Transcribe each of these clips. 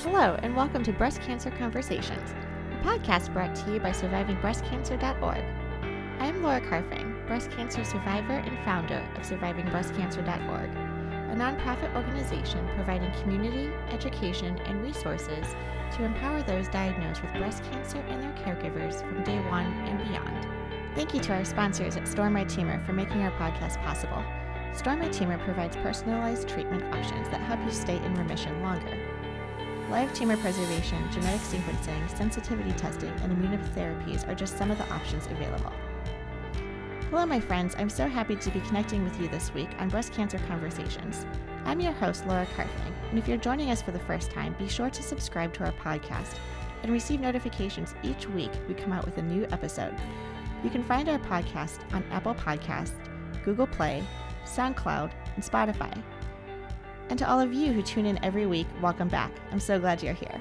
Hello, and welcome to Breast Cancer Conversations, a podcast brought to you by survivingbreastcancer.org. I am Laura Carfing, breast cancer survivor and founder of survivingbreastcancer.org, a nonprofit organization providing community, education, and resources to empower those diagnosed with breast cancer and their caregivers from day one and beyond. Thank you to our sponsors at Store My Tumor for making our podcast possible. Store My Tumor provides personalized treatment options that help you stay in remission longer. Live tumor preservation, genetic sequencing, sensitivity testing, and immunotherapies are just some of the options available. Hello, my friends. I'm so happy to be connecting with you this week on Breast Cancer Conversations. I'm your host, Laura Carfing, and if you're joining us for the first time, be sure to subscribe to our podcast and receive notifications each week we come out with a new episode. You can find our podcast on Apple Podcasts, Google Play, SoundCloud, and Spotify. And to all of you who tune in every week, welcome back. I'm so glad you're here.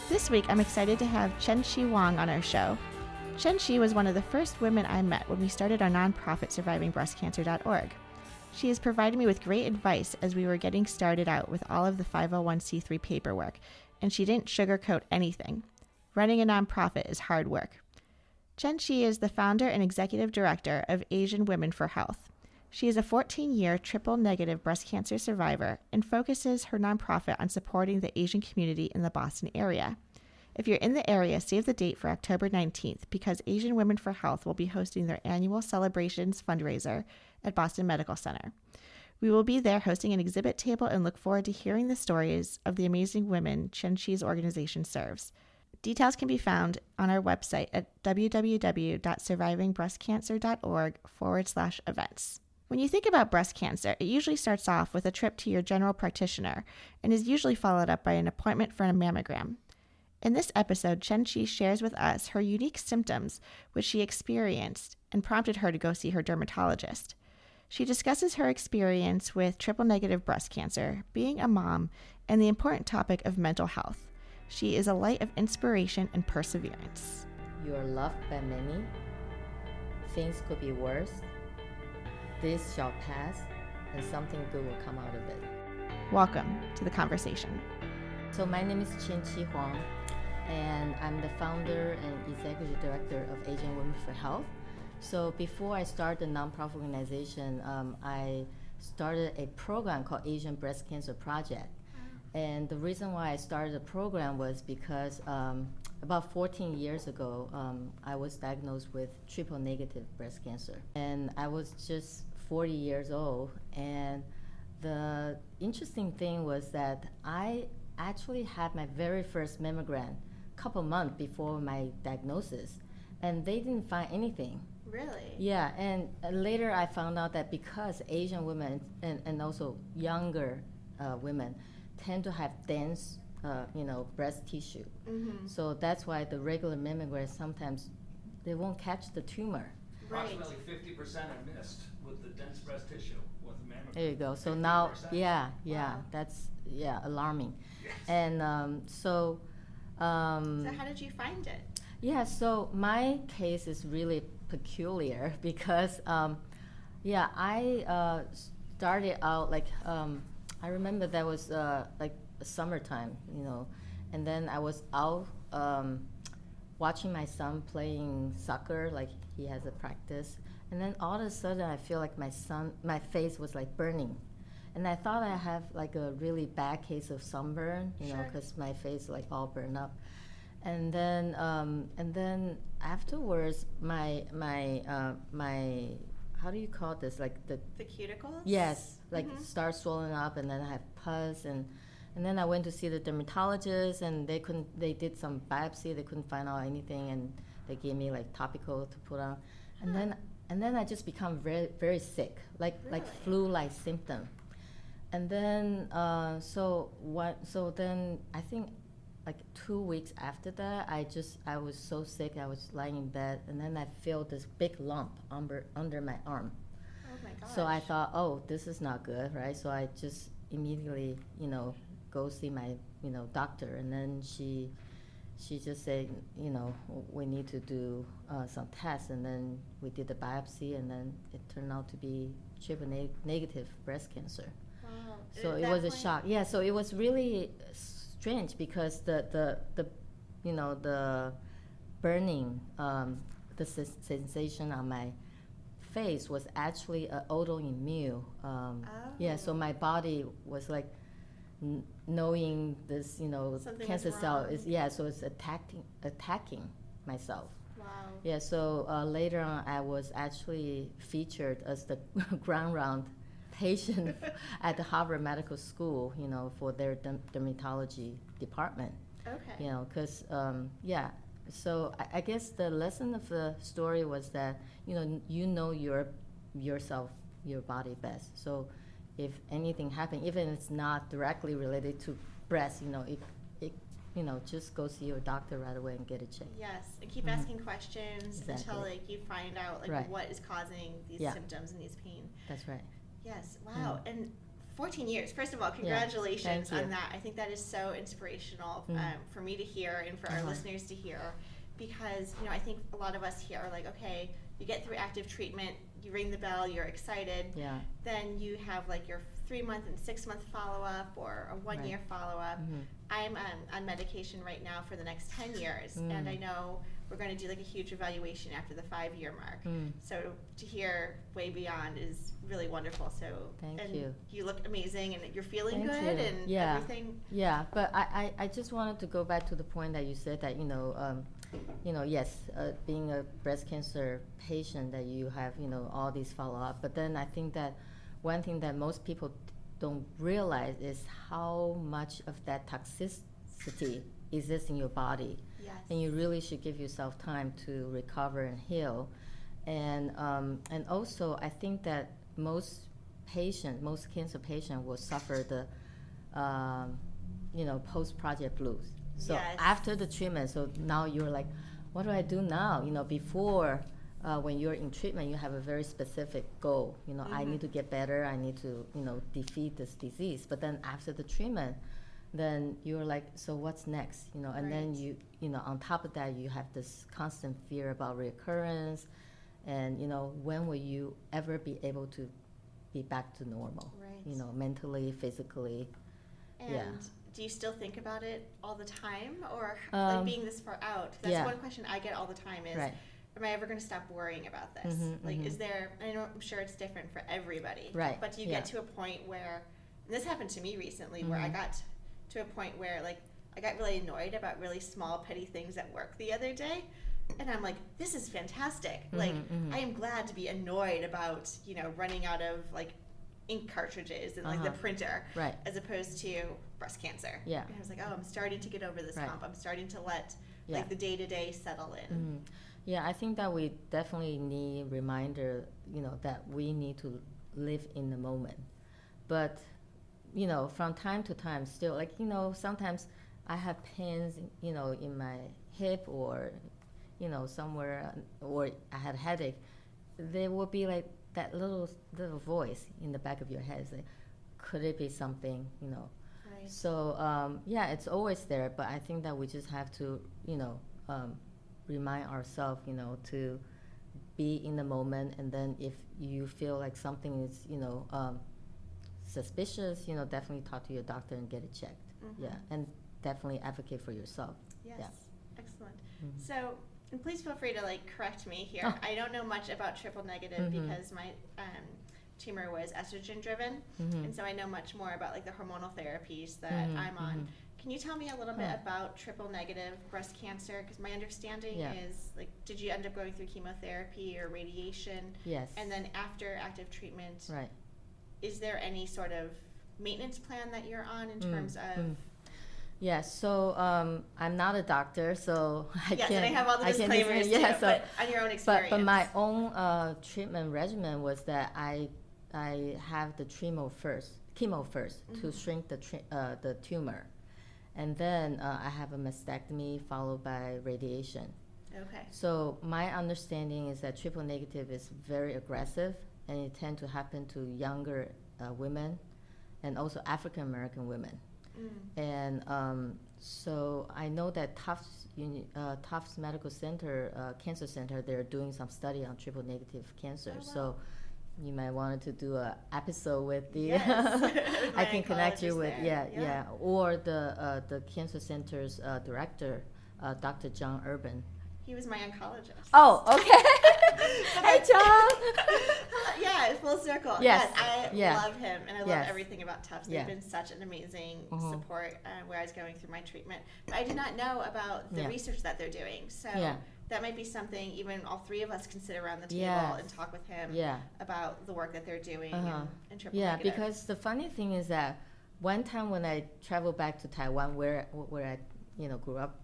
This week, I'm excited to have Chien-Chi Huang on our show. Chien-Chi was one of the first women I met when we started our nonprofit survivingbreastcancer.org. She has provided me with great advice as we were getting started out with all of the 501c3 paperwork, and she didn't sugarcoat anything. Running a nonprofit is hard work. Chien-Chi is the founder and executive director of Asian Women for Health. She is a 14-year triple-negative breast cancer survivor and focuses her nonprofit on supporting the Asian community in the Boston area. If you're in the area, save the date for October 19th because Asian Women for Health will be hosting their annual Celebrations fundraiser at Boston Medical Center. We will be there hosting an exhibit table and look forward to hearing the stories of the amazing women Chien-Chi's organization serves. Details can be found on our website at www.survivingbreastcancer.org/events. When you think about breast cancer, it usually starts off with a trip to your general practitioner and is usually followed up by an appointment for a mammogram. In this episode, Chien-Chi shares with us her unique symptoms which she experienced and prompted her to go see her dermatologist. She discusses her experience with triple-negative breast cancer, being a mom, and the important topic of mental health. She is a light of inspiration and perseverance. You are loved by many. Things could be worse. This shall pass, and something good will come out of it. Welcome to the conversation. So my name is Chien-Chi Huang, and I'm the founder and executive director of Asian Women for Health. So before I started the nonprofit organization, I started a program called Asian Breast Cancer Project. And the reason why I started the program was because about 14 years ago, I was diagnosed with triple-negative breast cancer. And I was just 40 years old. And the interesting thing was that I actually had my very first mammogram a couple months before my diagnosis. And they didn't find anything. Really? Yeah, and later I found out that because Asian women and also younger women tend to have dense, breast tissue. Mm-hmm. So that's why the regular mammogram sometimes they won't catch the tumor. Approximately 50% are missed with the dense breast tissue with the mammogram. There you go. So 50%. now, Wow. that's alarming. Yes. And So how did you find it? Yeah, so my case is really peculiar because, I started out I remember that was like summertime, and then I was out watching my son playing soccer, like he has a practice, and then all of a sudden I feel like my face was like burning, and I thought I have like a really bad case of sunburn, because my face like all burned up, and then afterwards my how do you call this? Like the cuticles? Yes, start swelling up, and then I have pus, and then I went to see the dermatologist, and they did some biopsy, they couldn't find out anything, and they gave me like topical to put on, and then I just become very, very sick, like flu-like symptom, and then so then I think like 2 weeks after that, I was so sick, I was lying in bed, and then I felt this big lump under my arm. Oh my gosh. So I thought, oh, this is not good, right? So I just immediately, go see my, doctor, and then she just said, we need to do some tests, and then we did the biopsy, and then it turned out to be triple-negative breast cancer. Wow. So it was a shock. Yeah, so it was really strange because the you know, the burning, the sensation on my face was actually an autoimmune. Yeah, so my body was like knowing this, you know, Something cancer was cell wrong. is, so it's attacking myself. Wow. Yeah, so later on, I was actually featured as the ground round patient at the Harvard Medical School, you know, for their dermatology department. Okay. You know, because, so I guess the lesson of the story was that, you know yourself, your body best. So if anything happened, even if it's not directly related to breast, just go see your doctor right away and get it checked. Yes, and keep Mhm. asking questions until Exactly. like you find out like Right. what is causing these Yeah. symptoms and these pain. That's right. Yes, wow. And 14 years. First of all, Yeah. congratulations Thank on you. that. I think that is so inspirational for me to hear and for our Uh-huh. listeners to hear, because I think a lot of us here are like, okay, you get through active treatment, you ring the bell, you're excited. Yeah. Then you have like your 3-month and 6-month follow-up or a 1-year Right. follow-up. Mhm. I'm on medication right now for the next 10 years, and I know we're going to do like a huge evaluation after the 5-year mark. So to hear way beyond is really wonderful. So Thank and you. you look amazing, and you're feeling Thank good, you. and Yeah. everything. Yeah, but I just wanted to go back to the point that you said that, yes, being a breast cancer patient that you have, all these follow-up. But then I think that one thing that most people don't realize is how much of that toxicity exists in your body. Yes. And you really should give yourself time to recover and heal. And also, I think that most cancer patients will suffer the, post-project blues. So Yes. after the treatment, so now you're like, what do I do now? Before, when you're in treatment, you have a very specific goal. I need to get better. I need to, defeat this disease. But then after the treatment, then you're like, so what's next? And then Right. on top of that, you have this constant fear about reoccurrence, and when will you ever be able to be back to normal? Right. Mentally, physically. And Yeah. do you still think about it all the time, or Um, being this far out? That's yeah. one question I get all the time is, Right. am I ever going to stop worrying about this? Is there, I'm sure it's different for everybody. Right. But do you Yeah. get to a point where, and this happened to me recently, where I got to a point where I got really annoyed about really small petty things at work the other day. And I'm like, this is fantastic. I am glad to be annoyed about, running out of ink cartridges and the printer, Right. as opposed to breast cancer. Yeah. And I was like, oh, I'm starting to get over this Right. hump. I'm starting to let Yeah. the day-to-day settle in. Yeah, I think that we definitely need reminder, that we need to live in the moment. But, from time to time, still, sometimes I have pains, in my hip or, somewhere, or I had headache. There will be like that little voice in the back of your head, say, could it be something, Right. So it's always there, but I think that we just have to, remind ourselves, to be in the moment, and then if you feel like something is, suspicious, definitely talk to your doctor and get it checked. Yeah, and definitely advocate for yourself. Yes. Yeah. Excellent. So, and please feel free to correct me here. Oh. I don't know much about triple negative because my tumor was estrogen driven, and so I know much more about the hormonal therapies that I'm on. Can you tell me a little bit about triple negative breast cancer? Because my understanding is, did you end up going through chemotherapy or radiation? Yes. And then after active treatment, Right. is there any sort of maintenance plan that you're on in terms of? Yeah, so I'm not a doctor, so I Yes, can't. and I have all the I can't disclaimers defend- yeah, too, so, but on your own experience. But my own treatment regimen was that I have the chemo first to shrink the tumor, and then I have a mastectomy followed by radiation. Okay. So my understanding is that triple negative is very aggressive, and it tends to happen to younger women, and also African American women. And so I know that Tufts Medical Center, Cancer Center, they're doing some study on triple negative cancer. Oh, wow. So you might want to do an episode with the. Yes. With I my can connect you oncologist with there. or the cancer center's director, Dr. John Urban. He was my oncologist. Oh, okay. Hi, John. Yeah, full circle. Yes. I Yeah. love him, and I love Yes. everything about Tufts. Yeah. They've been such an amazing Mhm. support where I was going through my treatment. But I did not know about the Yeah. research that they're doing. So Yeah. that might be something even all three of us can sit around the table Yes. and talk with him Yeah. about the work that they're doing and triple Yeah, negative. because the funny thing is that one time when I traveled back to Taiwan, where I grew up,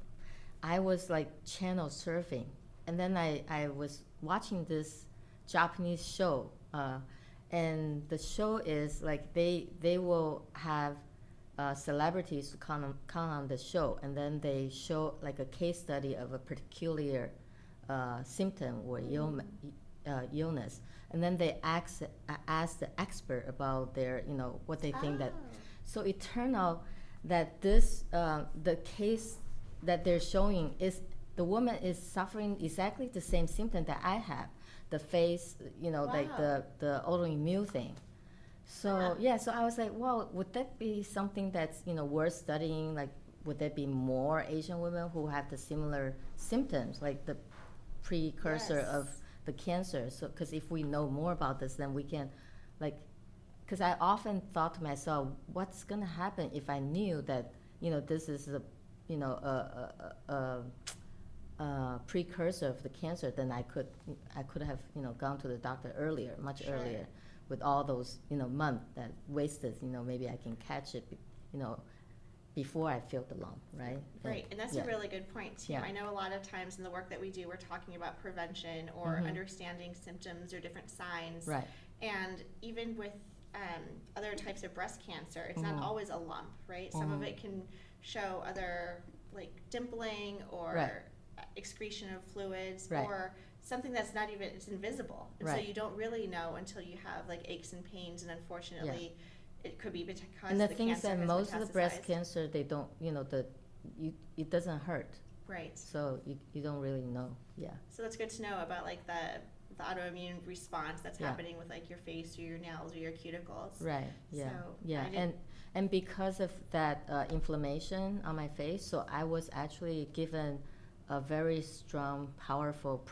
I was like channel surfing, and then I was watching this Japanese show, and the show is like they will have celebrities to come on the show, and then they show like a case study of a particular symptom or illness, and then they ask the expert about their what they think that. So it turned out that this the case that they're showing is the woman is suffering exactly the same symptom that I have, the face, like the autoimmune thing. So so I was like, well, would that be something that's worth studying? Like, would there be more Asian women who have the similar symptoms, like the precursor of the cancer? So, because if we know more about this, then we can, like, because I often thought to myself, what's gonna happen if I knew that this is a precursor of the cancer? Then I could have gone to the doctor earlier, much earlier. With all those months that wasted, maybe I can catch it, before I feel the lump, right? Right, and that's a really good point too. I know a lot of times in the work that we do, we're talking about prevention or understanding symptoms or different signs. Right. And even with other types of breast cancer, it's not always a lump, right? Some of it can show other, like dimpling or excretion of fluids or something that's not even, it's invisible. And so you don't really know until you have like aches and pains, and unfortunately it could be because and the the thing is cancer that has most of the breast metastasized. cancer, they don't, it doesn't hurt. Right. So you don't really know. Yeah. So that's good to know about like the autoimmune response that's happening with like your face or your nails or your cuticles. Right. Yeah. So and because of that inflammation on my face, so I was actually given a very strong, powerful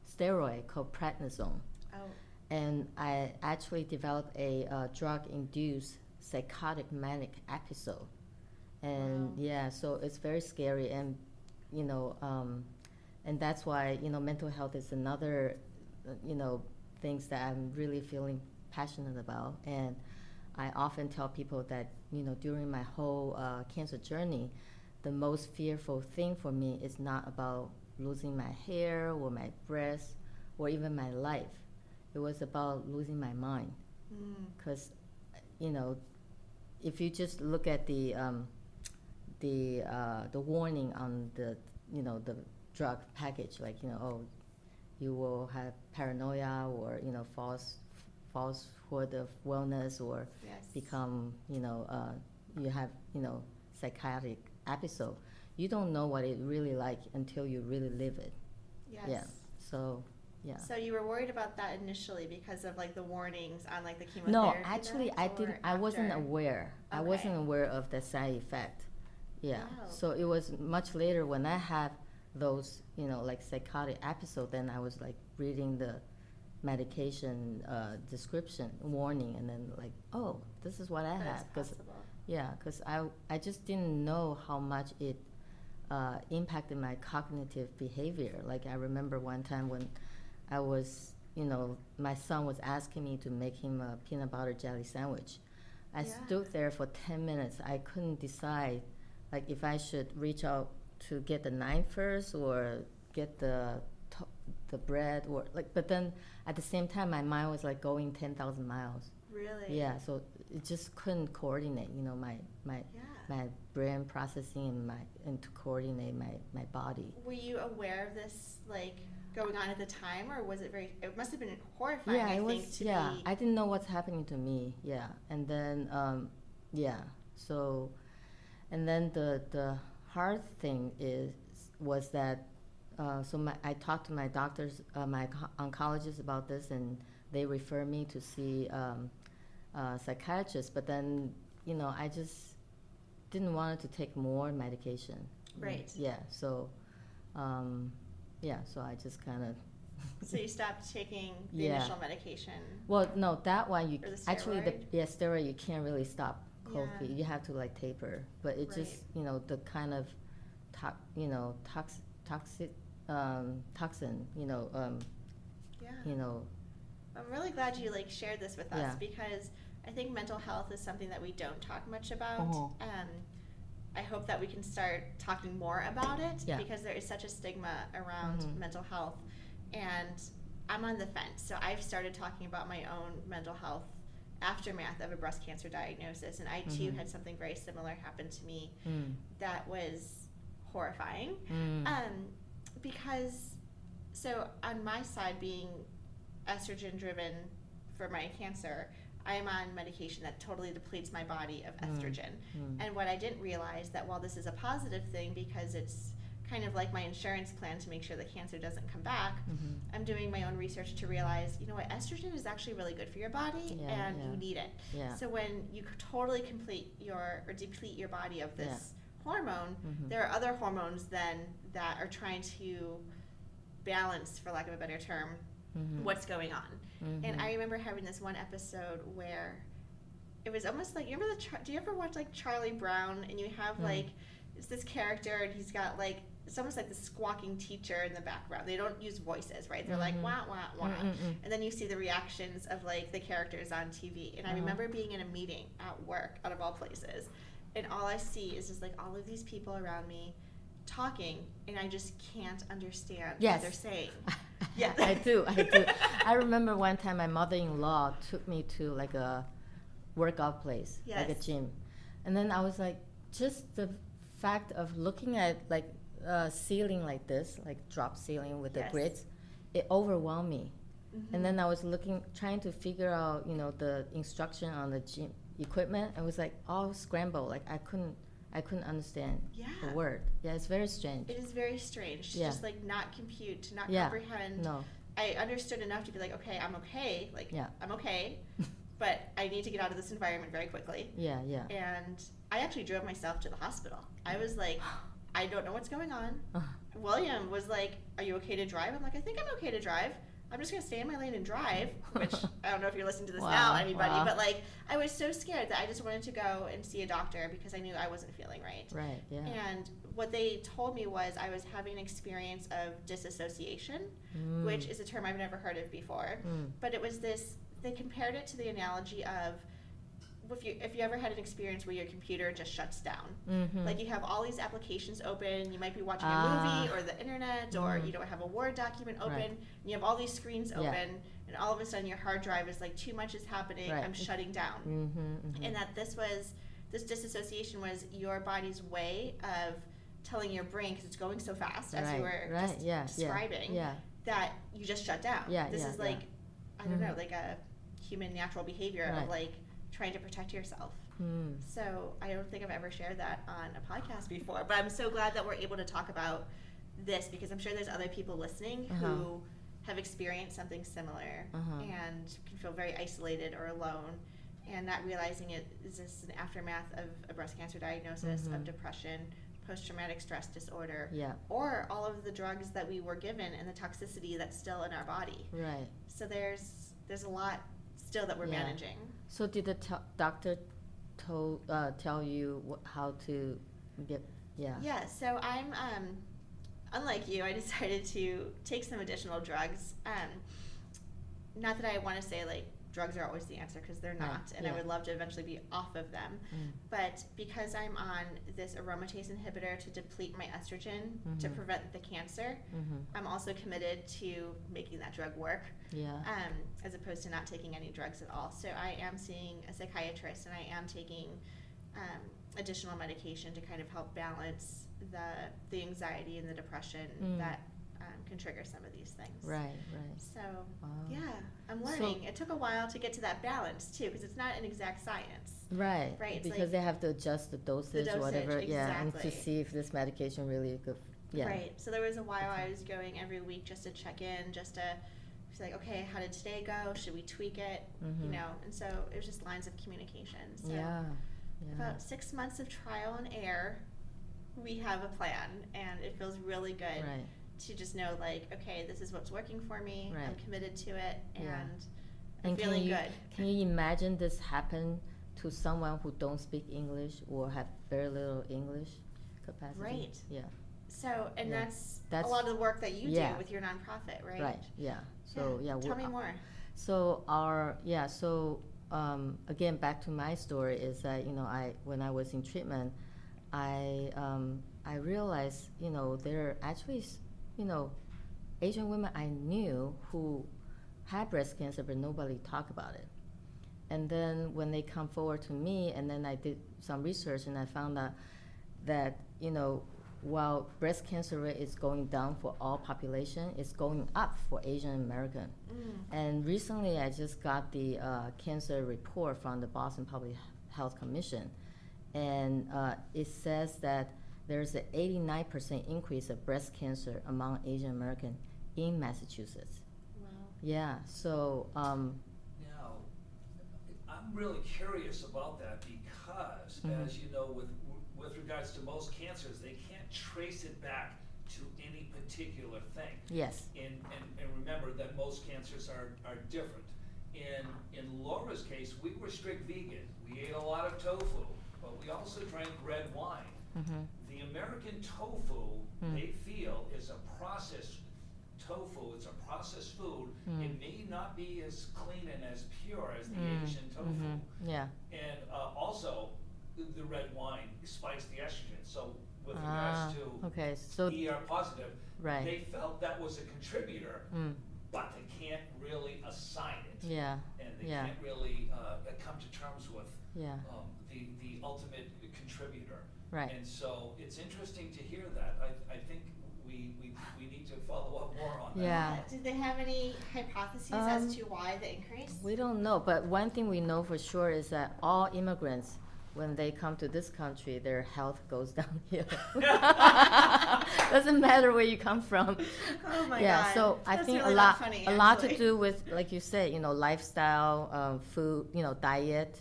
steroid called prednisone. Oh. And I actually developed a drug-induced psychotic manic episode. And so it's very scary, and and that's why mental health is another things that I'm really feeling passionate about. And I often tell people that during my whole cancer journey, the most fearful thing for me is not about losing my hair or my breasts or even my life. It was about losing my mind. Because if you just look at the warning on the the drug package, like you will have paranoia or falsehood of wellness, or become you have psychotic episode. You don't know what it really like until you really live it. Yes. Yeah. So. Yeah. So you were worried about that initially because of like the warnings on like the chemotherapy? No, actually, I didn't. I wasn't aware. Okay. I wasn't aware of the side effect. Yeah. Wow. So it was much later when I had those, like psychotic episode. Then I was like reading the medication description warning, and then like, oh, this is what I have. Because I just didn't know how much it impacted my cognitive behavior. Like I remember one time when I was, my son was asking me to make him a peanut butter jelly sandwich. I stood there for 10 minutes. I couldn't decide, like, if I should reach out to get the knife first or get the bread, or like. But then at the same time, my mind was like going 10,000 miles. Really? Yeah. So it just couldn't coordinate. My brain processing and to coordinate my body. Were you aware of this, like, going on at the time, or was it it must have been horrifying, I think, was, to be... I didn't know what's happening to me, and then, so, and then the hard thing was that, I talked to my doctors, my oncologist about this, and they refer me to see psychiatrist, but then, I just didn't want to take more medication. Right. Yeah, so, so I just kind of... So you stopped taking the initial medication? Well, no, that one, or the actually, steroid, you can't really stop cold Yeah. feet. You have to, like, taper. But it just, the kind of, toxin, I'm really glad you shared this with us because I think mental health is something that we don't talk much about. I hope that we can start talking more about it because there is such a stigma around mental health, and I'm on the fence. So I've started talking about my own mental health aftermath of a breast cancer diagnosis, and I too had something very similar happen to me that was horrifying. Because so on my side, being estrogen driven for my cancer, I am on medication that totally depletes my body of estrogen. And what I didn't realize, that while this is a positive thing because it's kind of like my insurance plan to make sure the cancer doesn't come back, I'm doing my own research to realize, estrogen is actually really good for your body and you need it. So when you totally deplete your body of this hormone, there are other hormones then that are trying to balance, for lack of a better term, what's going on. And I remember having this one episode where it was almost like, you remember do you ever watch Charlie Brown, and you have it's this character and he's got it's almost like the squawking teacher in the background. They don't use voices, right? They're like wah wah wah, and then you see the reactions of the characters on TV. And I remember being in a meeting at work, out of all places, and all I see is just all of these people around me talking, and I just can't understand what they're saying. Yeah, I do. I remember one time my mother-in-law took me to a workout place, like a gym, and then I was just the fact of looking at ceiling like this, drop ceiling with the grids, it overwhelmed me. And then I was trying to figure out, the instruction on the gym equipment. I was all scrambled, I couldn't understand the word. Yeah, it's very strange. It is very strange to just not compute, to not comprehend. No. I understood enough to be okay, I'm okay. I'm okay, but I need to get out of this environment very quickly. Yeah. And I actually drove myself to the hospital. I was I don't know what's going on. William was are you okay to drive? I'm I think I'm okay to drive. I'm just going to stay in my lane and drive, which I don't know if you're listening to this now, anybody, but I was so scared that I just wanted to go and see a doctor because I knew I wasn't feeling right. Right, yeah. And what they told me was I was having an experience of disassociation, which is a term I've never heard of before. But it was they compared it to the analogy of if you ever had an experience where your computer just shuts down. You have all these applications open, you might be watching a movie or the internet, or you don't have a Word document open, and you have all these screens open, and all of a sudden your hard drive is too much is happening, I'm shutting down. And that this disassociation was your body's way of telling your brain, because it's going so fast, as you were just describing, that you just shut down. This is I don't know, a human natural behavior of trying to protect yourself. So I don't think I've ever shared that on a podcast before, but I'm so glad that we're able to talk about this, because I'm sure there's other people listening who have experienced something similar and can feel very isolated or alone, and not realizing it is this an aftermath of a breast cancer diagnosis, of depression, post-traumatic stress disorder, or all of the drugs that we were given and the toxicity that's still in our body. Right. So there's a lot still that we're managing. So did the doctor tell you how to get? Yeah. So I'm unlike you. I decided to take some additional drugs. Not that I want to say drugs are always the answer, because they're not, and I would love to eventually be off of them. But because I'm on this aromatase inhibitor to deplete my estrogen to prevent the cancer, I'm also committed to making that drug work, as opposed to not taking any drugs at all. So I am seeing a psychiatrist, and I am taking additional medication to kind of help balance the anxiety and the depression that can trigger some of these things. Right. So, I'm learning. So, it took a while to get to that balance, too, because it's not an exact science. Right. Because they have to adjust the dosage, whatever. Exactly. And to see if this medication really good. Right. So there was a while I was going every week just to check in, just to it's like, okay, how did today go? Should we tweak it? You know, and so it was just lines of communication. So about 6 months of trial and error, we have a plan, and it feels really good to just know, like, okay, this is what's working for me. I'm committed to it, and I'm feeling good. Can you imagine this happen to someone who don't speak English or have very little English capacity? Right. Yeah. So, and that's a lot of the work that you do with your nonprofit, right? Right. Yeah. So tell me more. So again, back to my story is that when I was in treatment, I realized there are actually Asian women I knew who had breast cancer, but nobody talked about it. And then when they come forward to me, and then I did some research, and I found out that while breast cancer rate is going down for all population, it's going up for Asian American. And recently I just got the cancer report from the Boston Public Health Commission, and it says that there's an 89% increase of breast cancer among Asian American in Massachusetts. Wow. Yeah, so now I'm really curious about that because, as you know, with regards to most cancers, they can't trace it back to any particular thing. Yes. And remember that most cancers are different. In Laura's case, we were strict vegan. We ate a lot of tofu, but we also drank red wine. The American tofu, they feel, is a processed tofu. It's a processed food. It may not be as clean and as pure as the Asian tofu. Yeah. And also, the red wine spikes the estrogen. So with regards to ER positive, they felt that was a contributor, but they can't really assign it. Yeah. And they can't really come to terms with the ultimate contributor. Right. And so it's interesting to hear that. I think we need to follow up more on that. Yeah. Did they have any hypotheses as to why the increase? We don't know, but one thing we know for sure is that all immigrants, when they come to this country, their health goes downhill. Doesn't matter where you come from. Oh my God. So That's I think really a lot to do with, like you said, lifestyle, food, diet,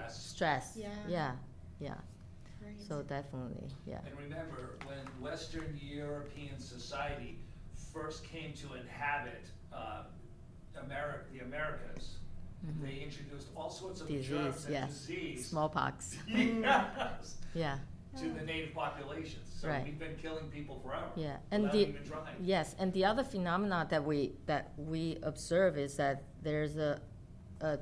stress. Yeah. Right. So definitely, And remember, when Western European society first came to inhabit the Americas, they introduced all sorts of germs and disease. Smallpox. Yes. To the native populations. So we've been killing people forever. Yeah, and and the other phenomena that we observe is that there's a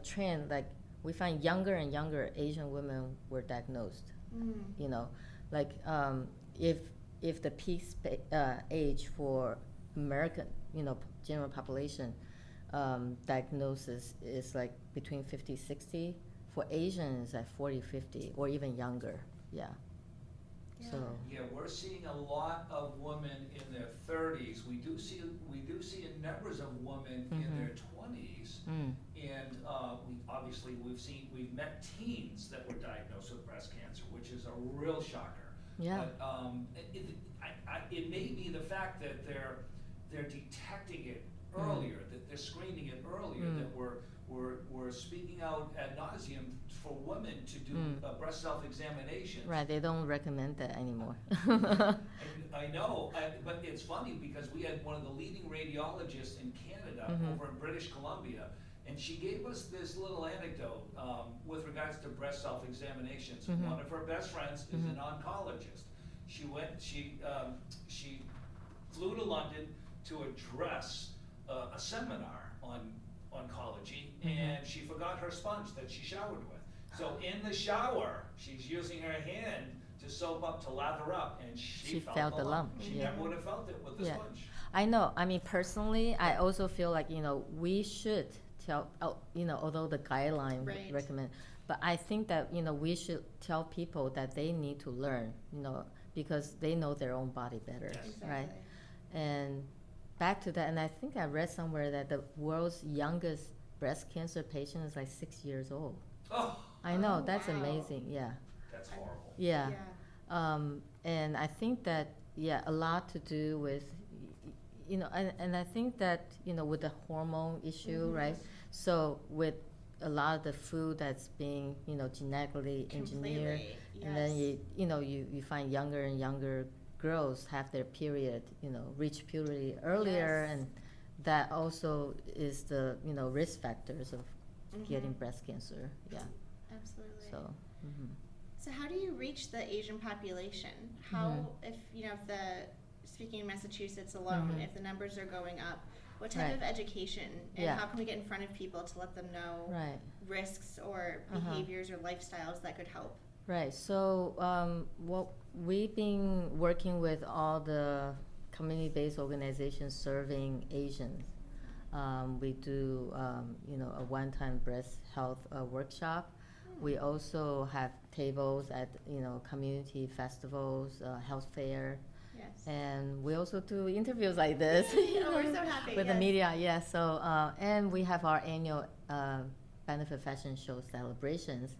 trend, like we find younger and younger Asian women were diagnosed. Like if the peak age for American, general population diagnosis is like between 50, 60. For Asians, at 40, 50, or even younger. Yeah. So. Yeah, we're seeing a lot of women in their 30s. We do see numbers of women in their 20s, and we've met teens that were diagnosed with breast cancer, which is a real shocker. Yeah. But it may be the fact that they're detecting it earlier, that they're screening it earlier, that we're speaking out ad nauseum for women to do breast self-examinations. Right, they don't recommend that anymore. I know, but it's funny because we had one of the leading radiologists in Canada over in British Columbia, and she gave us this little anecdote with regards to breast self-examinations. One of her best friends is an oncologist. She flew to London to address a seminar on oncology, and she forgot her sponge that she showered with. So in the shower, she's using her hand to soap up, to lather up, and she felt the lump. She never would have felt it with the sponge. I know. I mean, personally, I also feel like, we should tell, although the guideline recommend, but I think that, we should tell people that they need to learn, because they know their own body better, right? And back to that, and I think I read somewhere that the world's youngest breast cancer patient is like 6 years old. Oh, I know, that's amazing. Yeah. That's horrible. Yeah. And I think that a lot to do with, and I think that, with the hormone issue, right? So with a lot of the food that's being, genetically engineered, Completely, and then yes. you find younger and younger girls have their period, reach puberty earlier, Yes. and that also is the, risk factors of getting Mhm. breast cancer. Yeah. Absolutely. So. Mhm. So how do you reach the Asian population? How, if speaking in Massachusetts alone, Mhm. if the numbers are going up, what type Right. of education and Yeah. how can we get in front of people to let them know Right. risks or Uh-huh. behaviors or lifestyles that could help? Right. So, what we've been working with all the community-based organizations serving Asians. We do, a one-time breast health workshop. We also have tables at, community festivals, health fair, Yes. and we also do interviews like this. Oh, we're so happy, with the yes. media. Yeah. So, and we have our annual benefit fashion show celebrations,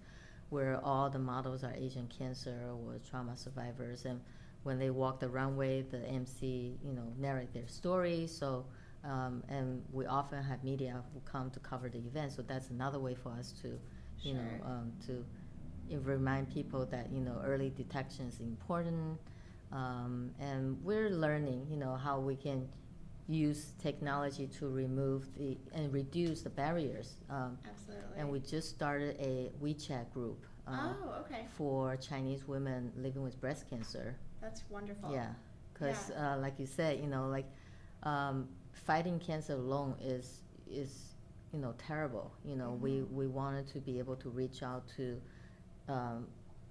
where all the models are Asian cancer or trauma survivors, and when they walk the runway, the MC, narrate their story. So, and we often have media who come to cover the event. So that's another way for us to, Sure. to remind people that early detection is important, and we're learning, how we can use technology to remove and reduce the barriers. Absolutely. And we just started a WeChat group Oh, okay. for Chinese women living with breast cancer. That's wonderful. Yeah, because Yeah. like you said, fighting cancer alone is terrible. We wanted to be able to reach out to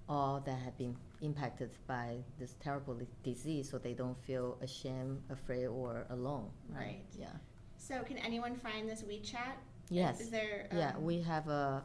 all that have been impacted by this terrible disease, so they don't feel ashamed, afraid, or alone. Right. Yeah. So can anyone find this WeChat? Yes. Is there? Yeah, we have a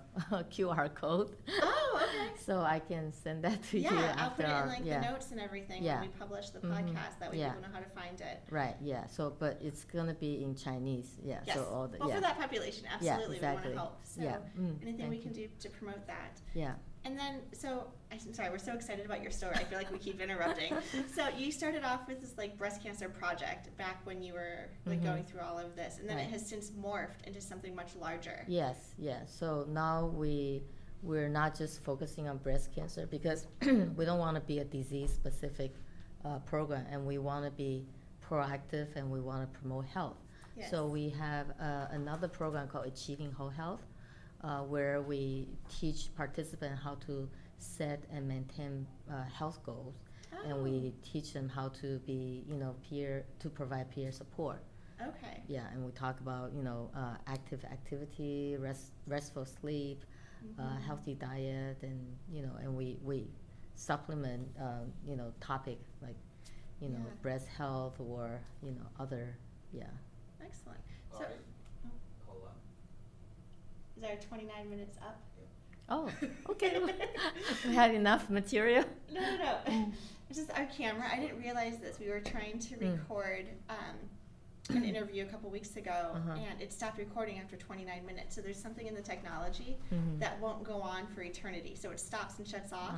QR code. Oh, okay. So I can send that to you Yeah, I'll after put it in our, like the notes and everything Yeah. when we publish the Mhm. podcast. That way Yeah. people know how to find it. Right. Yeah. So, but it's gonna be in Chinese. Yeah. Yes. So all the Well, yeah. for that population, absolutely, exactly. we want to help. So Yeah. anything we Thank can you. do to promote that. Yeah. And then, so I'm sorry, we're so excited about your story. I feel like we keep interrupting. So you started off with this like breast cancer project back when you were like Mhm. going through all of this, and then Right. it has since morphed into something much larger. Yes. Yeah. So now we're not just focusing on breast cancer because we don't want to be a disease specific program, and we want to be proactive, and we want to promote health. Yes. So we have another program called Achieving Whole Health, where we teach participants how to set and maintain health goals, and we teach them how to be, to provide peer support. Okay. Yeah, and we talk about, activity, restful sleep, healthy diet, and and we supplement, topic like, Yeah. breast health or other, yeah. Excellent. All So, right, hold on. is our 29 minutes up? Oh, okay. We had enough material. No. It's just our camera. I didn't realize this. We were trying to record an interview a couple weeks ago, and it stopped recording after 29 minutes. So there's something in the technology that won't go on for eternity. So it stops and shuts off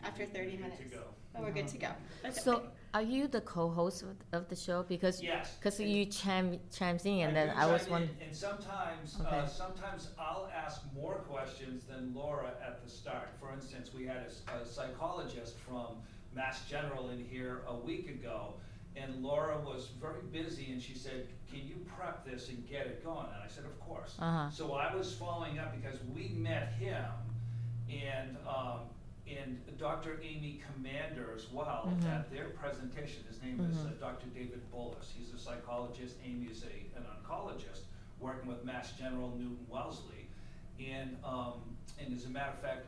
after 30 Good minutes. to go. Oh, we're good to go. Okay. So, are you the co-host of the show? Because Yes. you chimes in, and then do I was chime in, wondering. and sometimes, Okay. sometimes I'll ask more questions than Laura at the start. For instance, we had a psychologist from Mass General in here a week ago, and Laura was very busy, and she said, "Can you prep this and get it going?" And I said, "Of course." So I was following up because we met him, and Dr. Amy Commander as well at their presentation. His name is Dr. David Bullis. He's a psychologist. Amy is an oncologist working with Mass General Newton Wellesley. And as a matter of fact,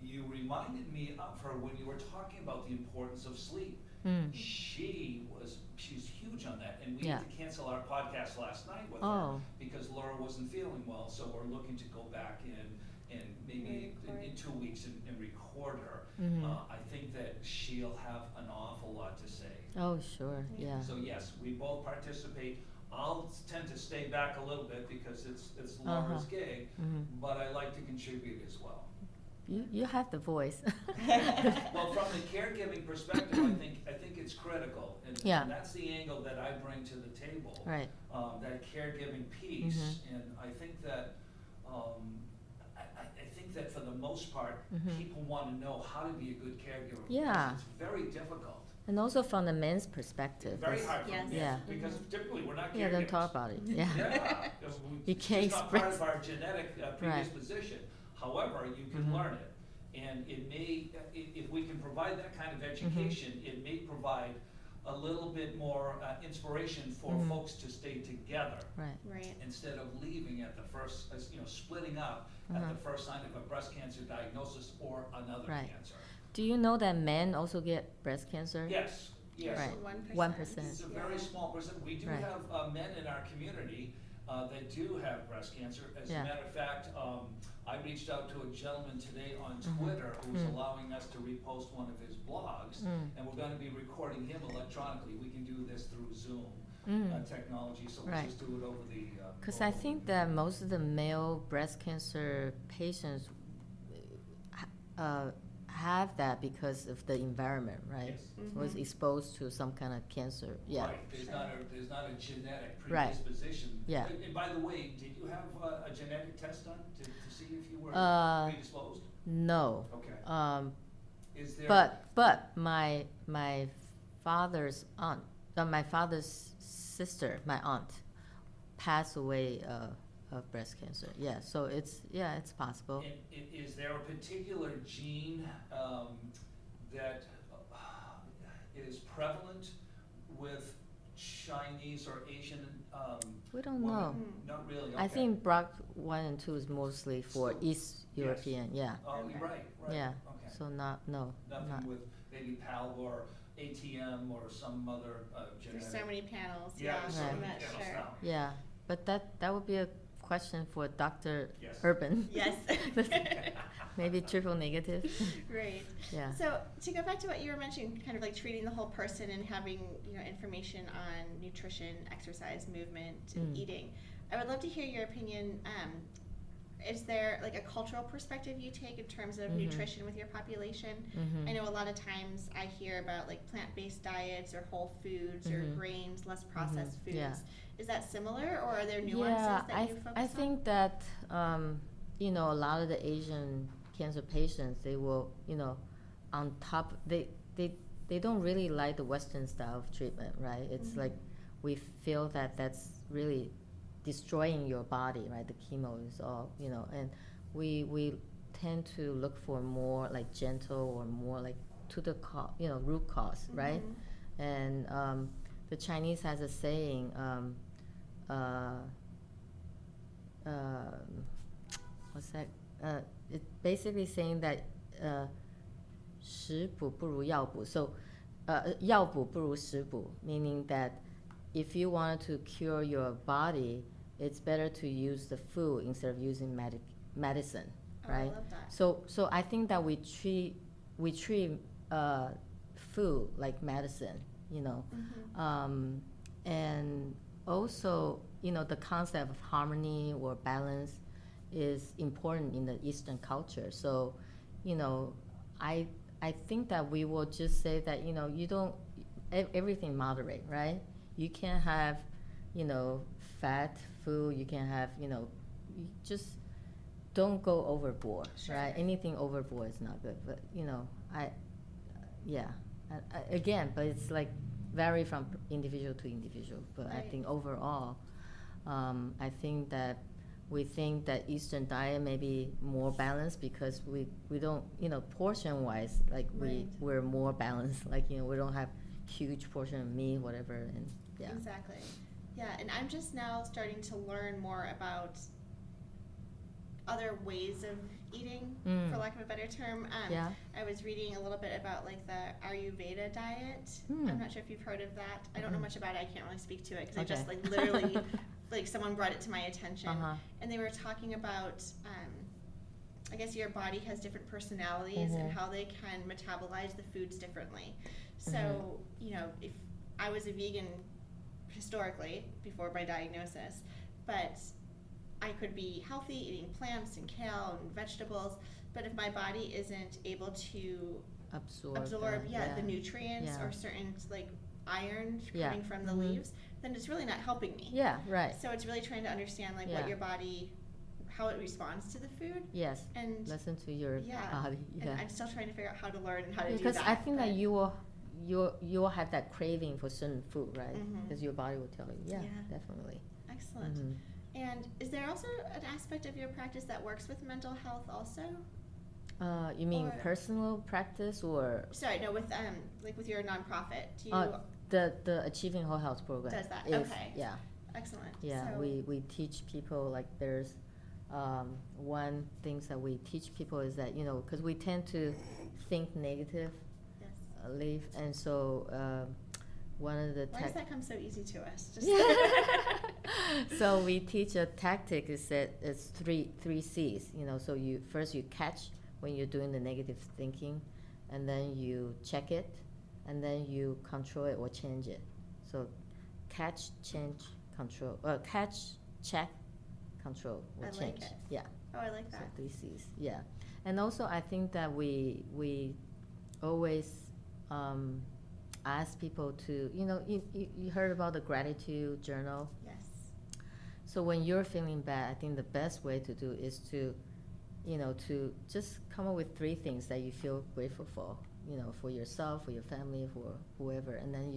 you reminded me of her when you were talking about the importance of sleep. She's huge on that, and we had to cancel our podcast last night with her because Laura wasn't feeling well. So we're looking to go back in maybe in 2 weeks and record her. I think that she'll have an awful lot to say. Oh, sure, yeah. So yes, we both participate. I'll tend to stay back a little bit because it's Laura's gig, but I like to contribute as well. you have the voice. Well, from the caregiving perspective, I think it's critical, and that's the angle that I bring to the table. Right. That caregiving piece, and I think that I think that for the most part, people want to know how to be a good caregiver. Yeah. Because it's very difficult. And also from the men's perspective. Very hard for Yes. men, Yeah. because typically we're not caregivers. Yeah, don't talk about it. Yeah. Yeah. You It's can't just not part express. of our genetic predisposition. However, you can learn it. And it may, if we can provide that kind of education, it may provide a little bit more inspiration for folks to stay together. Right. Right. Instead of leaving at the first, splitting up at the first sign of a breast cancer diagnosis or another Right. cancer. Do you know that men also get breast cancer? Yes, yes. Right. 1%. It's a very small percent. We do Right. have men in our community that do have breast cancer. As a matter of fact, I reached out to a gentleman today on Twitter who's allowing us to repost one of his blogs, and we're going to be recording him electronically. We can do this through Zoom technology, so we'll Right. just do it over the. Because I think that most of the male breast cancer patients have that because of the environment, right? Yes. Was exposed to some kind of cancer. Yeah. Right. There's not a genetic Right. predisposition. Yeah. And by the way, did you have a genetic test done to see if you were predisposed? No. Okay. Is there? But my father's aunt, my father's sister, my aunt, passed away of breast cancer. Yeah, so it's possible. And is there a particular gene that is prevalent with Chinese or Asian We don't women? know. Not really. I okay. think BRCA1 and 2 is mostly for Still- East yes. European. Yeah. Oh, Okay. you're right. Yeah. Okay. So no. Nothing with maybe PAL or ATM or some other genetic. There's so many panels. Yeah, there's so Right. I'm many not panels sure. now. Yeah, but that would be a question for Dr. Yes. Urban. Yes. Maybe triple negative. Right. Yeah. So to go back to what you were mentioning, kind of like treating the whole person and having information on nutrition, exercise, movement, and eating, I would love to hear your opinion. Is there like a cultural perspective you take in terms of nutrition with your population? I know a lot of times I hear about like plant-based diets or whole foods or grains, less processed foods. Yeah. Is that similar, or are there nuances that you focus on? I think that a lot of the Asian cancer patients, they will on top they don't really like the Western style of treatment, right? It's like we feel that that's really destroying your body, right? The chemo is all, and we tend to look for more like gentle or more like to the root cause, right? And the Chinese has a saying, what's that? It's basically saying that 食补不如药补. So 药补不如食补, meaning that if you want to cure your body, it's better to use the food instead of using medicine, right? I love that. So I think that we treat food like medicine, and also the concept of harmony or balance is important in the Eastern culture. So I think that we will just say that you don't everything moderate, right? You can't have fat food. You can have you just don't go overboard, Sure. right? Anything overboard is not good. But again, but it's like vary from individual to individual. But I Right. think overall, I think that we think that Eastern diet may be more balanced because we don't portion wise like Right. we're more balanced, like we don't have huge portion of meat, whatever, and yeah. Exactly. Yeah, and I'm just now starting to learn more about other ways of eating, for lack of a better term. Yeah. I was reading a little bit about like the Ayurveda diet. I'm not sure if you've heard of that. I don't know much about it. I can't really speak to it because I just Okay. like literally like someone brought it to my attention, Uh-huh. and they were talking about I guess your body has different personalities and how they can metabolize the foods differently. So if I was a vegan historically before my diagnosis, but I could be healthy eating plants and kale and vegetables, but if my body isn't able to absorb the nutrients or certain like iron coming from the leaves, then it's really not helping me. Yeah, right. So it's really trying to understand like what your body, how it responds to the food. Yes. And listen to your body. Yeah. And I'm still trying to figure out how to learn and how to do that. Because I think that you will have that craving for certain food, right? Because your body will tell you. Yeah. Definitely. Excellent. And is there also an aspect of your practice that works with mental health also? You mean personal practice or? Sorry, no, with like with your nonprofit. Do you? The Achieving Whole Health program. Does that? Okay. Yeah. Excellent. Yeah, so we teach people, like there's one things that we teach people is that, you know, because we tend to think negative, live, and so one of the why does that come so easy to us? Just so we teach a tactic is that it's three C's, you know. So you catch when you're doing the negative thinking, and then you check it, and then you control it or change it. So catch, change, control. Catch, check, control, or change. Like it. Yeah. Oh, I like that. So 3 C's. Yeah. And also I think that we always ask people to, you know, you heard about the gratitude journal. Yes. So when you're feeling bad, I think the best way to do is to, you know, to just come up with 3 things that you feel grateful for, you know, for yourself, for your family, for whoever, and then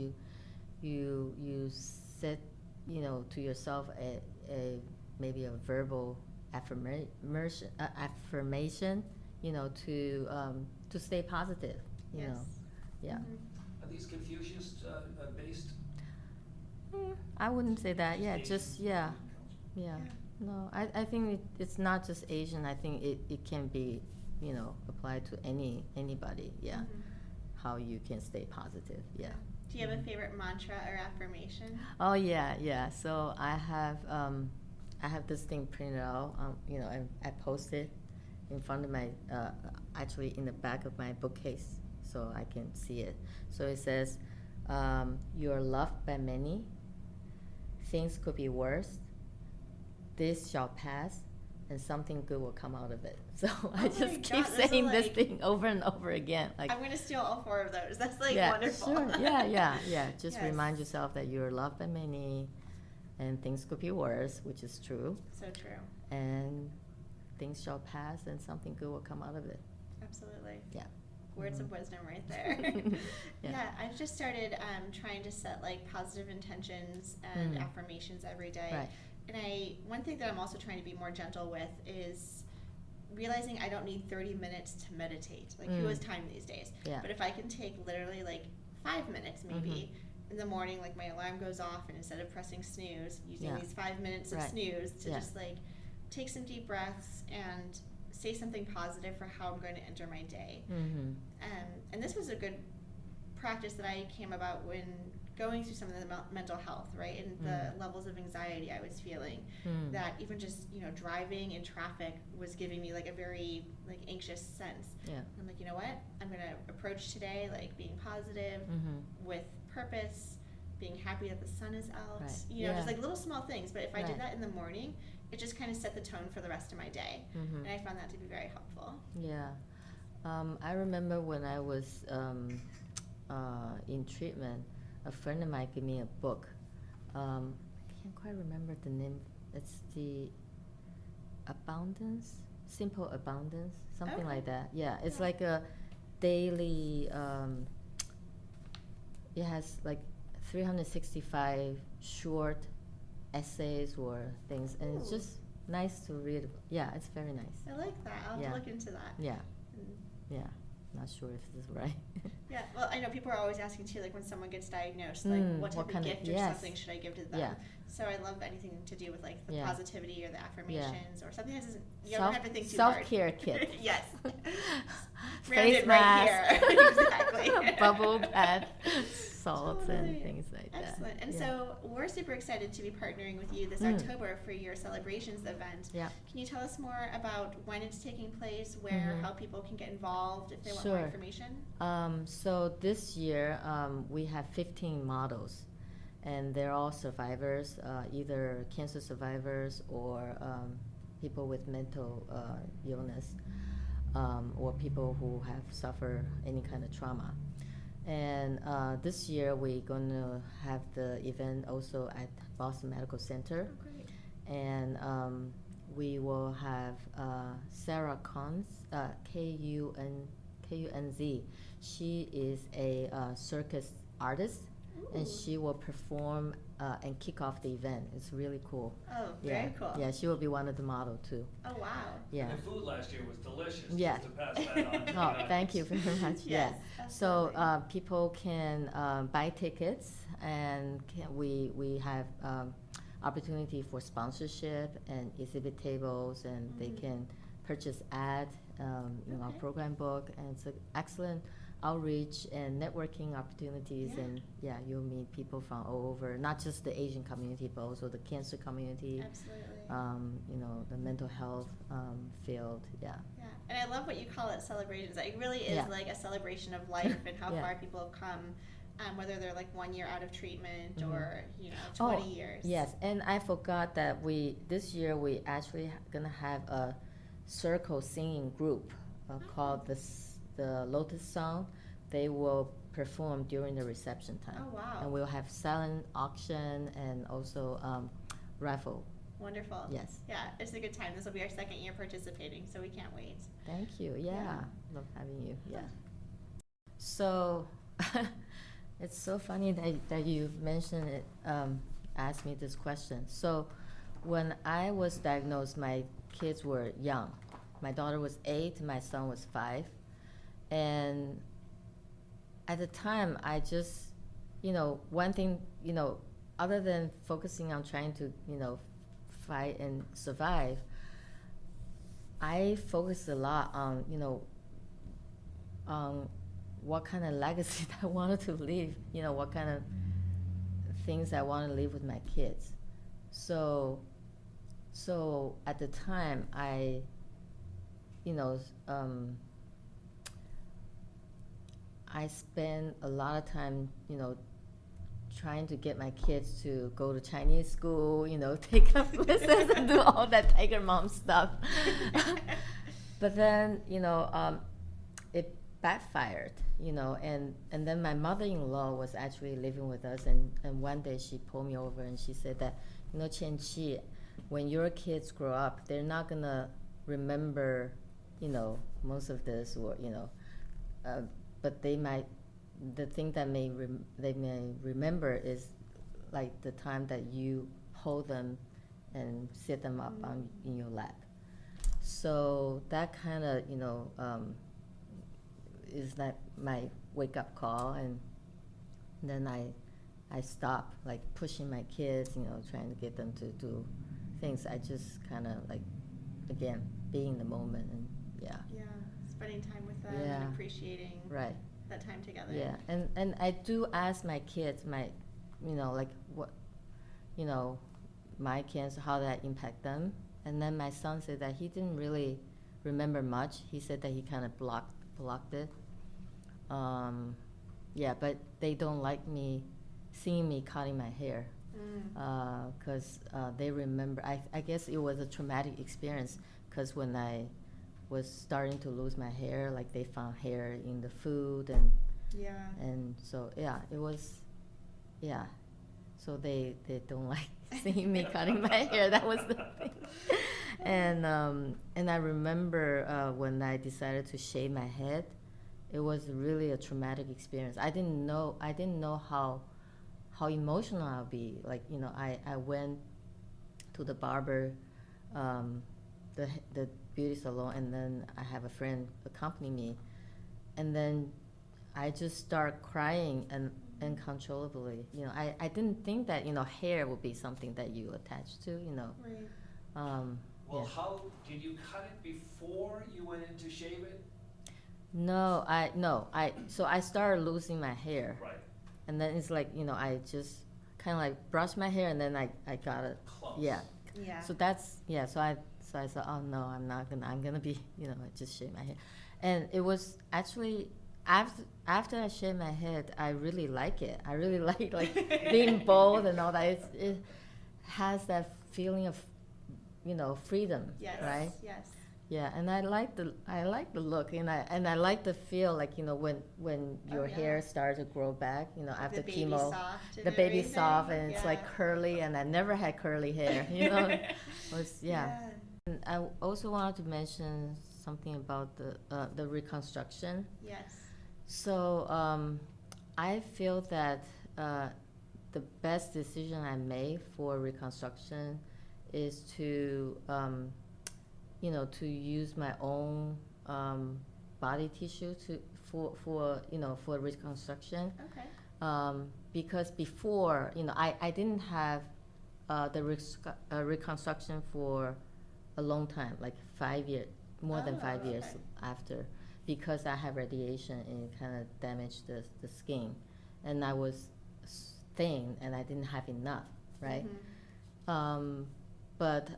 you set, you know, to yourself a maybe a verbal affirmation, you know, to stay positive, you know. Yeah. Are these Confucius based? I wouldn't say that. Yeah, just yeah. No, I think it's not just Asian. I think it can be, you know, applied to anybody. Yeah, how you can stay positive. Yeah. Do you have a favorite mantra or affirmation? Oh yeah. So I have this thing printed out. You know, I posted in front of my actually in the back of my bookcase, so I can see it. So it says, "You're loved by many. Things could be worse. This shall pass, and something good will come out of it." So I just keep saying this thing over and over again. Like, I'm gonna steal all 4 of those. That's like wonderful. Sure. Yeah. Just remind yourself that you're loved by many, and things could be worse, which is true. So true. And things shall pass, and something good will come out of it. Absolutely. Yeah. Words of wisdom right there. Yeah, I've just started trying to set like positive intentions and affirmations every day. Right. And one thing that I'm also trying to be more gentle with is realizing I don't need 30 minutes to meditate. Like, who has time these days? Yeah. But if I can take literally like 5 minutes maybe in the morning, like my alarm goes off, and instead of pressing snooze, using these 5 minutes of snooze to just like take some deep breaths and say something positive for how I'm going to enter my day. And this was a good practice that I came about when going through some of the mental health, right, and the levels of anxiety I was feeling, that even just, you know, driving in traffic was giving me like a very like anxious sense. I'm like, you know what, I'm going to approach today like being positive, with purpose, being happy that the sun is out, you know, just like little small things. But if I did that in the morning, it just kind of set the tone for the rest of my day. And I found that to be very helpful. Yeah. I remember when I was in treatment, a friend of mine gave me a book. I can't quite remember the name. It's the Abundance, Simple Abundance, something like that. Yeah, it's like a daily, it has like 365 short essays or things, and it's just nice to read. Yeah, it's very nice. I like that. I'll have to look into that. Yeah. Not sure if this is right. Yeah, well, I know people are always asking too, like when someone gets diagnosed, like what type of gift or something should I give to them? So I love anything to do with like the positivity or the affirmations or something that doesn't, you don't have to think too hard. Self-care kit. Yes. Face mask. Right here. Exactly. Bubble bath, salts and things like that. Excellent. And so we're super excited to be partnering with you this October for your celebrations event. Yeah. Can you tell us more about when it's taking place, where, how people can get involved if they want more information? So this year we have 15 models, and they're all survivors, either cancer survivors or people with mental illness. or people who have suffered any kind of trauma. And this year we're going to have the event also at Boston Medical Center. Oh, great. And we will have Sarah Kunz, Kunz. She is a circus artist, and she will perform and kick off the event. It's really cool. Oh, very cool. Yeah, she will be one of the models too. Oh, wow. Yeah. And the food last year was delicious. Yeah. Just to pass that on to the Oh, audience. thank you very much. Yes, Yeah. So absolutely. people can buy tickets, and we have opportunity for sponsorship and exhibit tables, and they can purchase ad in our Okay. program book, and it's an excellent outreach and networking opportunities. Yeah. And yeah, you'll meet people from all over, not just the Asian community, but also the cancer community. Absolutely. The mental health field. Yeah. Yeah, and I love what you call it, celebrations. It really is Yeah. like a celebration of life and how Yeah. far people have come, whether they're like 1 year out of treatment Mhm. or 20 years. Yes, and I forgot that this year we actually gonna have a circle singing group called the Lotus Song. They will perform during the reception time. Oh, wow. And we'll have silent auction and also raffle. Wonderful. Yes. Yeah, it's a good time. This will be our 2nd year participating, so we can't wait. Thank you. Yeah, love having you. Yeah. Fun. So, it's so funny that you mentioned it. Asked me this question. So, when I was diagnosed, my kids were young. My daughter was 8. My son was 5. And at the time, I just, one thing, other than focusing on trying to, fight and survive, I focused a lot on, what kind of legacy I wanted to leave, what kind of things I want to leave with my kids. So at the time, I spent a lot of time, trying to get my kids to go to Chinese school, take up lessons and do all that Tiger Mom stuff. But then, it backfired, and then my mother-in-law was actually living with us, and one day she pulled me over and she said that, Chien-Chi, when your kids grow up, they're not gonna remember, most of this, or, but the thing that they may remember is like the time that you hold them and sit them up in your lap. So that kind of, is like my wake-up call, and then I stopped like pushing my kids, trying to get them to do things. I just kind of like, again, being in the moment, and yeah. Yeah, spending time with them Yeah. and appreciating Right. that time together. Yeah, and I do ask my kids, like what, my cancer, how that impact them. And then my son said that he didn't really remember much. He said that he kind of blocked it. Yeah, but they don't like seeing me cutting my hair, because they remember. I guess it was a traumatic experience, because when I was starting to lose my hair, like they found hair in the food, and so yeah, it was, yeah. So they don't like seeing me cutting my hair. That was the thing. And I remember when I decided to shave my head, it was really a traumatic experience. I didn't know how emotional I'll be. Like, I went to the barber, the beauty salon, and then I have a friend accompany me, and then I just start crying and uncontrollably. I didn't think that hair would be something that you attach to. Right. Well, Yeah. how did you cut it before you went in to shave it? No, so I started losing my hair, Right. and then it's like I just kind of like brushed my hair, and then I got it. Close. Yeah. Yeah. So that's So I thought, oh no, I'm gonna be just shave my hair, and it was actually after I shaved my head, I really like it. I really like being bald and all that. It has that feeling of freedom, Yes. right? Yes. Yeah, and I like the look, and I like the feel, like, when your hair starts to grow back, Like after the baby chemo, soft and the baby everything. soft, and it's Yeah. like curly, and I never had curly hair, yeah. And I also wanted to mention something about the reconstruction. Yes. So I feel that the best decision I made for reconstruction is to to use my own body tissue for reconstruction. Okay. Because before, I didn't have the reconstruction for a long time, like 5 years, more than 5 years okay. after, because I had radiation and it kind of damaged the skin, and I was thin and I didn't have enough, right? But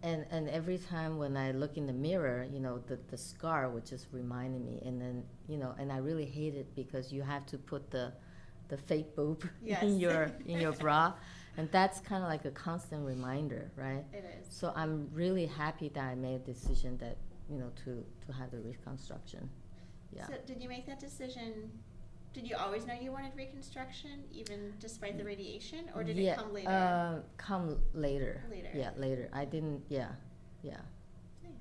and every time when I look in the mirror, the scar would just remind me, and then and I really hate it because you have to put the fake boob Yes. in your bra, and that's kind of like a constant reminder, right? It is. So I'm really happy that I made a decision that to have the reconstruction. Yeah. So did you make that decision? Did you always know you wanted reconstruction, even despite the radiation, or did it come later? Come later. Later. Yeah, later. I didn't. Yeah. Nice.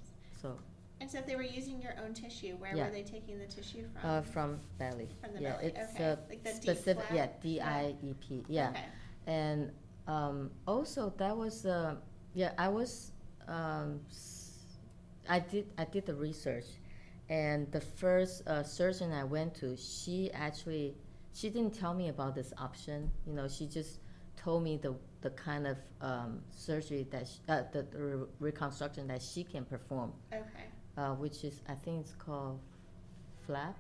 So. And so if they were using your own tissue, where Yeah. were they taking the tissue from? From belly. From the yeah, belly. it's Okay. Like the specific. deep Yeah, flap? DIEP. Yeah. Okay. And also that was I was I did the research, and the first surgeon I went to, she didn't tell me about this option. She just told me the kind of surgery that the reconstruction that she can perform. Okay. Which is, I think it's called flap.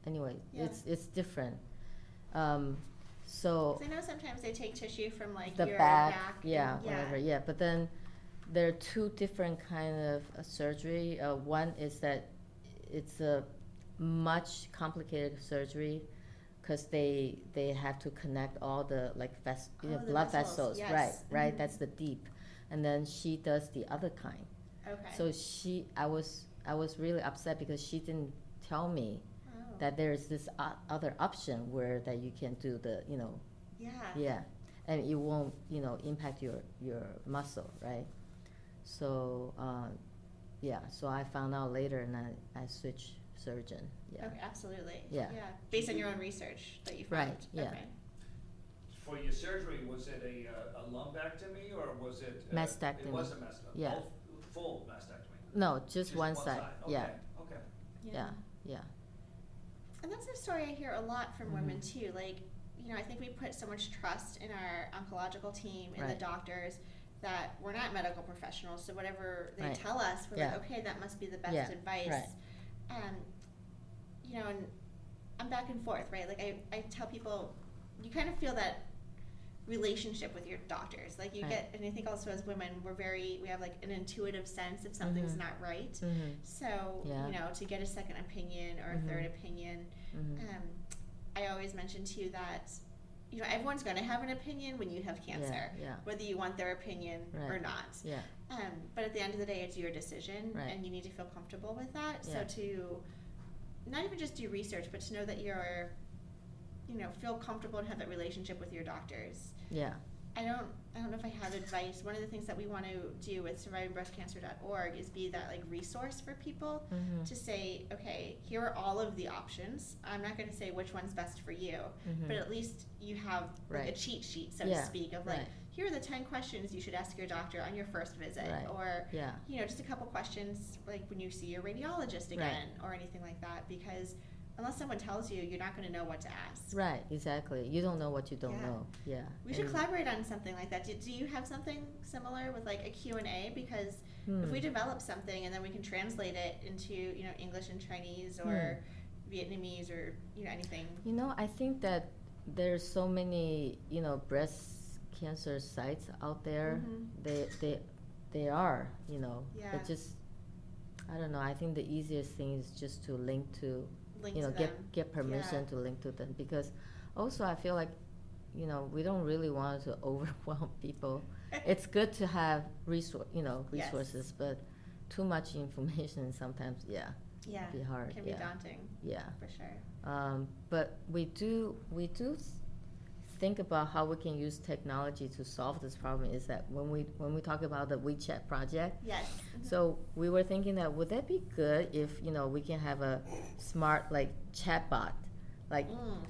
Anyway, Yeah. it's different. So 'Cause I know sometimes they take tissue from like the your back, and, whatever, yeah. But then there are two different kind of surgery. One is that it's a much complicated surgery because they have to connect all the the blood vessels, yes. right. Mhm. That's the deep, and then she does the other kind. Okay. So I was really upset because she didn't tell me that there is this other option where that you can do the Yeah. and it won't impact your muscle, right? So so I found out later, and I switched surgeon. Yeah. Okay, absolutely. Yeah. Based on your own research that you found. Right, yeah. Okay. For your surgery, was it a lumpectomy or was it? Mastectomy. It was a mastectomy. Yeah. Full mastectomy. No, just one side. Okay. Yeah. Okay. Yeah. And that's a story I hear a lot from Mhm. women too. Like, I think we put so much trust in our oncological team and the Right. doctors that we're not medical professionals. So whatever they Right. tell us, we're Yeah. like, okay, that must be the best Yeah, advice. right. And and I'm back and forth, right? Like I tell people, you kind of feel that relationship with your doctors. Like you Right. get, and I think also as women, we have like an intuitive sense if something's Mhm. not right. Mm-hmm. So, Yeah. to get a second opinion or a Mhm. third opinion, Mm-hmm. I always mention too that, everyone's going to have an opinion when you have cancer, Yeah. whether you want their opinion or Right. not. Yeah. But at the end of the day, it's your decision, Right. and you need to feel comfortable with that. Yeah. So to not even just do research, but to know that you're, feel comfortable and have that relationship with your doctors. Yeah. I don't know if I have advice. One of the things that we want to do with survivingbreastcancer.org is be that resource for people Mm-hmm. to say, okay, here are all of the options. I'm not going to say which one's best for you, Mhm. but at least you have a Right. cheat sheet, so Yeah, to speak, of right. here are the 10 questions you should ask your doctor on your first visit, Right. or Yeah. just a couple questions like when you see your radiologist again, or anything like that, because unless someone tells you, you're not going to know what to ask. Right. Exactly. You don't know what you don't Yeah. know. Yeah. We should collaborate on something like that. Do you have something similar with a Q&A? Because if we develop something and then we can translate it into English and Chinese or Vietnamese or anything. I think that there's so many breast cancer sites out there. Mhm. They are Yeah. but just I don't know. I think the easiest thing is just to link to Link to them. get permission Yeah. to link to them, because also I feel like we don't really want to overwhelm people. it's good to have resources, Yes. but too much information sometimes, be hard. Can be daunting. Yeah. For sure. But we do think about how we can use technology to solve this problem. Is that when we talk about the WeChat project? Yes. So we were thinking that would that be good if we can have a smart chat bot,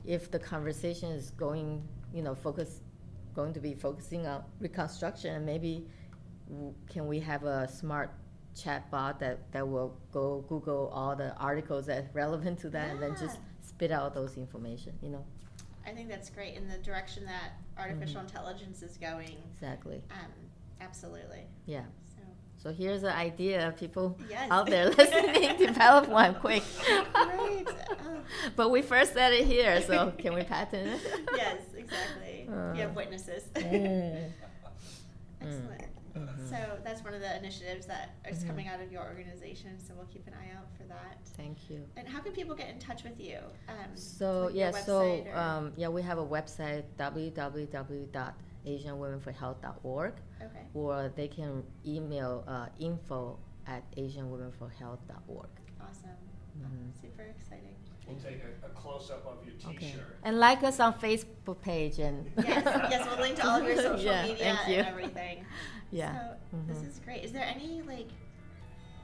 if the conversation is going to be focusing on reconstruction, and maybe can we have a smart chat bot that will go Google all the articles that's relevant to that and then just spit out those information, I think that's great in the direction that artificial intelligence is going. Exactly. Absolutely. Yeah. So here's an idea, people Yes. out there listening, develop one quick. Great. But we first said it here, so can we patent it? Yes, exactly. You have witnesses. Excellent. So that's one of the initiatives that is coming out of your organization, so we'll keep an eye out for that. Thank you. And how can people get in touch with you? We have a website, www.asianwomenforhealth.org. Okay. Or they can email info@asianwomenforhealth.org. Awesome. Super exciting. We'll take a close-up of your T-shirt. And like us on Facebook page and Yes, we'll link to all of your social media thank you. and everything. Yeah. So this is great. Is there any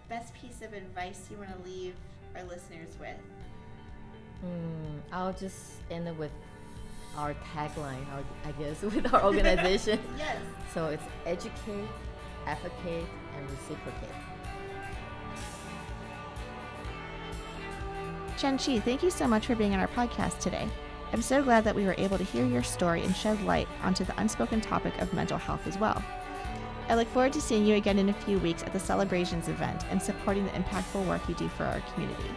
best piece of advice you want to leave our listeners with? I'll just end it with our tagline, I guess, with our organization. Yes. So it's educate, advocate, and reciprocate. Chien-Chi, thank you so much for being on our podcast today. I'm so glad that we were able to hear your story and shed light onto the unspoken topic of mental health as well. I look forward to seeing you again in a few weeks at the Celebrations event and supporting the impactful work you do for our community.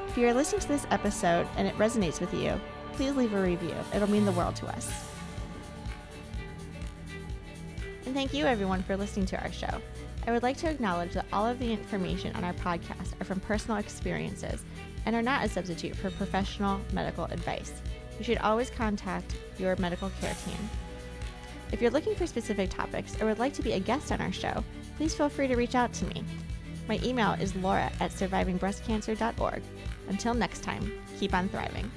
If you are listening to this episode and it resonates with you, please leave a review. It'll mean the world to us. And thank you everyone for listening to our show. I would like to acknowledge that all of the information on our podcast are from personal experiences and are not a substitute for professional medical advice. You should always contact your medical care team. If you're looking for specific topics or would like to be a guest on our show, please feel free to reach out to me. My email is laura@survivingbreastcancer.org. Until next time, keep on thriving.